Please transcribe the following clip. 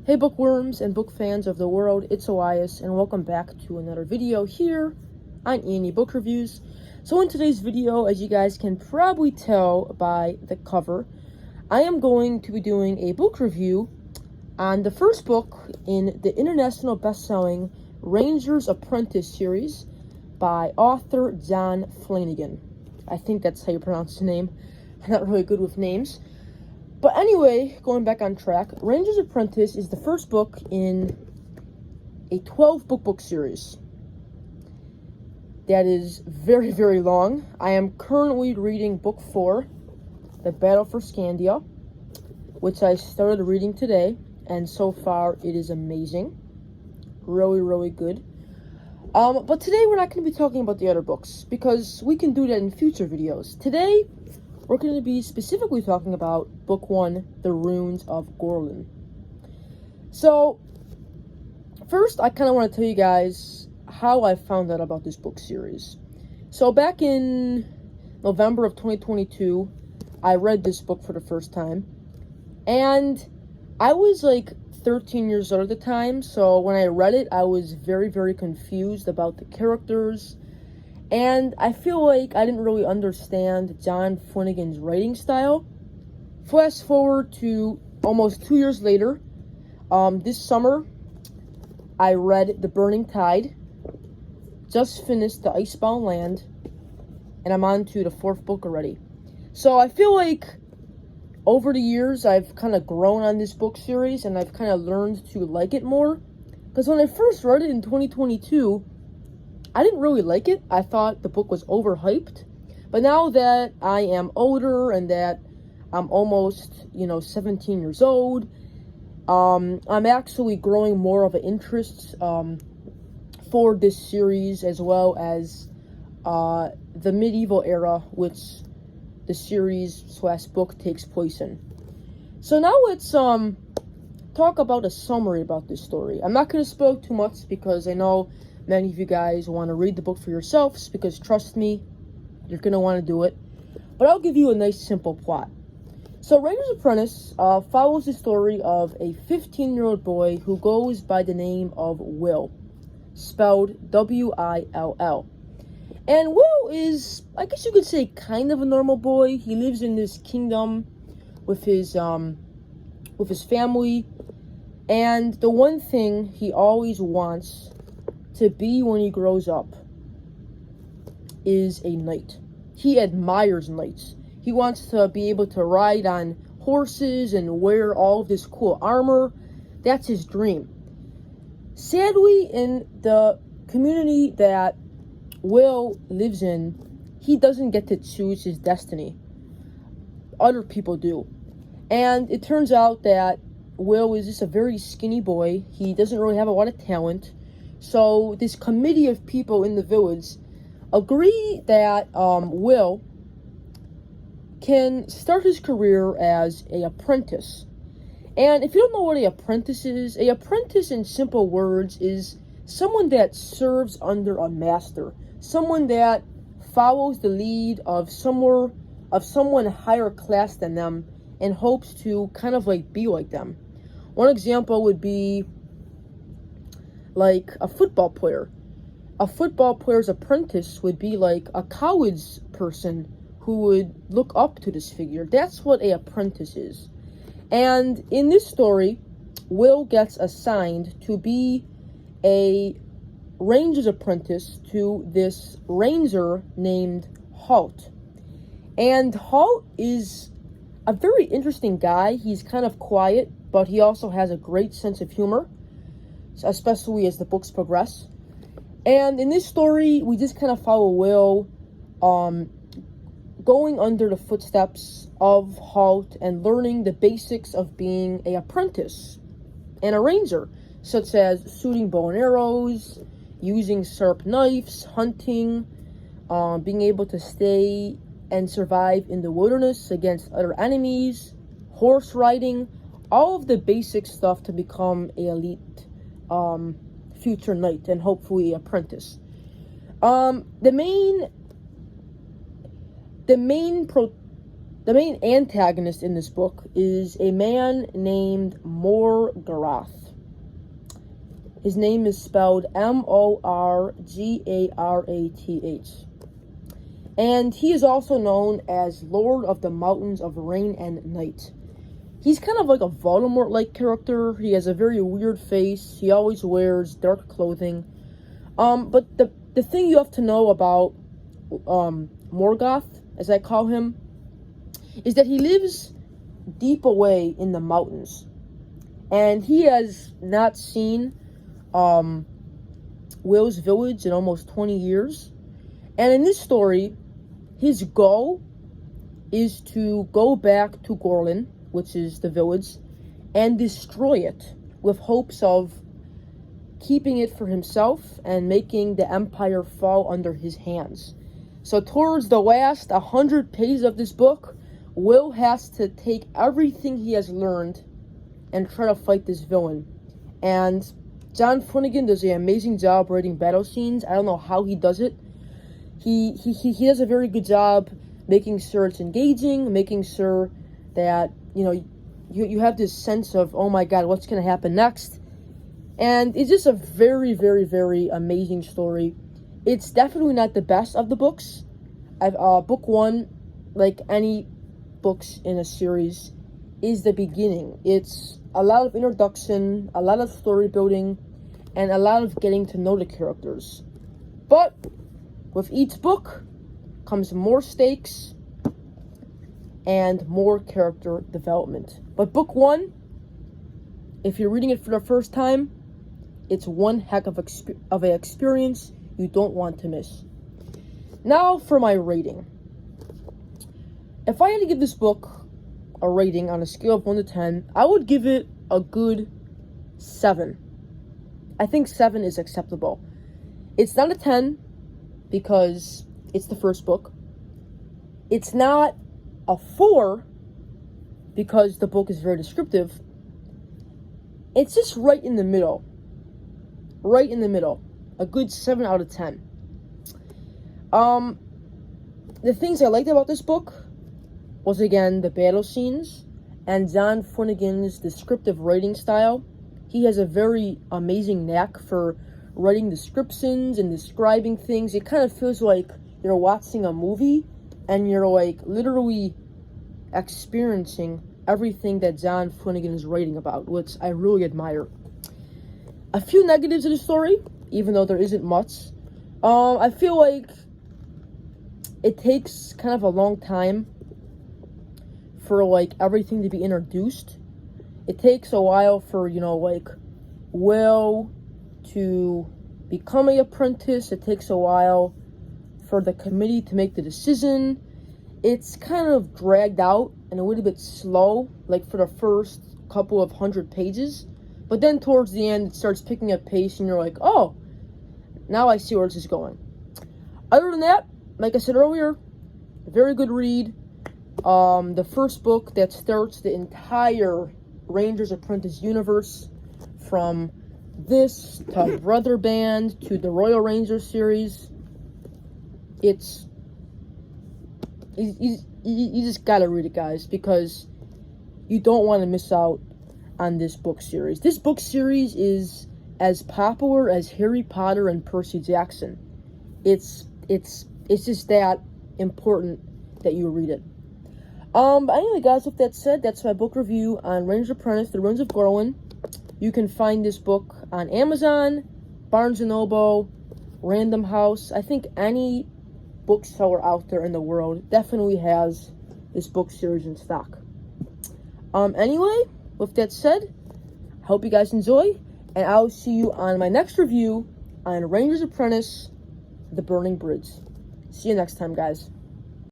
Hey bookworms and book fans of the world, it's Elias and welcome back to another video here on E&E Book Reviews. So in today's video, as you guys can probably tell by the cover, I am going to be doing a book review on the first book in the international best-selling Ranger's Apprentice series by author John Flanagan. I think that's how you pronounce his name. I'm not really good with names. But anyway, going back on track, Ranger's Apprentice is the first book in a 12-book series that is very, very long. I am currently reading book 4, The Battle for Scandia, which I started reading today, and so far it is amazing. Really, really good. But today we're not going to be talking about the other books, because we can do that in future videos. Today, we're going to be specifically talking about Book 1, The Runes of Gorlan. So, first, I kind of want to tell you guys how I found out about this book series. So, back in November of 2022, I read this book for the first time. And I was like 13 years old at the time, so when I read it, I was very, very confused about the characters. And I feel like I didn't really understand John Flanagan's writing style. Fast forward to almost 2 years later. This summer, I read The Burning Tide. Just finished The Icebound Land. And I'm on to the 4th book already. So I feel like over the years, I've kind of grown on this book series. And I've kind of learned to like it more. Because when I first read it in 2022... I didn't really like it. I thought the book was overhyped. But now that I am older and that I'm almost, 17 years old, I'm actually growing more of an interest for this series, as well as the medieval era, which the series/book takes place in. So now let's talk about a summary about this story. I'm not going to spoil too much because I know many of you guys want to read the book for yourselves, because trust me, you're going to want to do it. But I'll give you a nice simple plot. So Ranger's Apprentice follows the story of a 15-year-old boy who goes by the name of Will, spelled W-I-L-L. And Will is, I guess you could say, kind of a normal boy. He lives in this kingdom with his family, and the one thing he always wants to be when he grows up is a knight. He admires knights. He wants to be able to ride on horses and wear all of this cool armor. That's his dream. Sadly, in the community that Will lives in, he doesn't get to choose his destiny. Other people do. And it turns out that Will is just a very skinny boy. He doesn't really have a lot of talent. So this committee of people in the village agree that Will can start his career as an apprentice. And if you don't know what an apprentice in simple words is someone that serves under a master, someone that follows the lead of someone higher class than them and hopes to kind of like be like them. One example would be like a football player. A football player's apprentice would be like a college person who would look up to this figure. That's what an apprentice is. And in this story, Will gets assigned to be a ranger's apprentice to this ranger named Halt. And Halt is a very interesting guy. He's kind of quiet, but he also has a great sense of humor, especially as the books progress. And in this story, we just kind of follow Will going under the footsteps of Halt and learning the basics of being an apprentice and a ranger, such as shooting bow and arrows, using sharp knives, hunting, being able to stay and survive in the wilderness against other enemies, horse riding, all of the basic stuff to become an elite future knight and hopefully apprentice. The main the main antagonist in this book is a man named Morgoth. His name is spelled Morgaраth. And he is also known as Lord of the Mountains of Rain and Night. He's kind of like a Voldemort-like character. He has a very weird face. He always wears dark clothing. But the thing you have to know about Morgoth, as I call him, is that he lives deep away in the mountains. And he has not seen Will's village in almost 20 years. And in this story, his goal is to go back to Gorlan, which is the village, and destroy it with hopes of keeping it for himself and making the empire fall under his hands. So towards the last 100 pages of this book, Will has to take everything he has learned and try to fight this villain. And John Flanagan does an amazing job writing battle scenes. I don't know how he does it. He does a very good job making sure it's engaging, making sure that, you have this sense of, oh my god, what's going to happen next? And it's just a very, very, very amazing story. It's definitely not the best of the books. Book one, like any books in a series, is the beginning. It's a lot of introduction, a lot of story building, and a lot of getting to know the characters. But with each book comes more stakes and more character development. But book one, if you're reading it for the first time, it's one heck of an experience you don't want to miss. Now for my rating. If I had to give this book a rating on a scale of 1 to 10, I would give it a good 7. I think 7 is acceptable. It's not a 10 because it's the first book. It's not a 4 because the book is very descriptive. It's just right in the middle. Right in the middle. A good 7 out of 10. The things I liked about this book was, again, the battle scenes and John Flanagan's descriptive writing style. He has a very amazing knack for writing descriptions and describing things. It kind of feels like you're watching a movie and you're like literally experiencing everything that John Flanagan is writing about, which I really admire. A few negatives of the story, even though there isn't much. I feel like it takes kind of a long time for like everything to be introduced. It takes a while for, Will to become an apprentice. It takes a while for the committee to make the decision. It's kind of dragged out and a little bit slow, like for the first couple of 100 pages. But then towards the end, it starts picking up pace and you're like, oh, now I see where this is going. Other than that, like I said earlier, a very good read. The first book that starts the entire Ranger's Apprentice universe, from this to Brother Band to the Royal Ranger series. You just gotta read it, guys, because you don't want to miss out on this book series. This book series is as popular as Harry Potter and Percy Jackson. It's just that important that you read it. But anyway, guys, with that said, that's my book review on Ranger's Apprentice, The Ruins of Gorlan. You can find this book on Amazon, Barnes & Noble, Random House. I think any bookseller out there in the world definitely has this book series in stock. Anyway, with that said, I hope you guys enjoy, and I'll see you on my next review on Ranger's Apprentice, The Burning Bridge. See you next time, guys.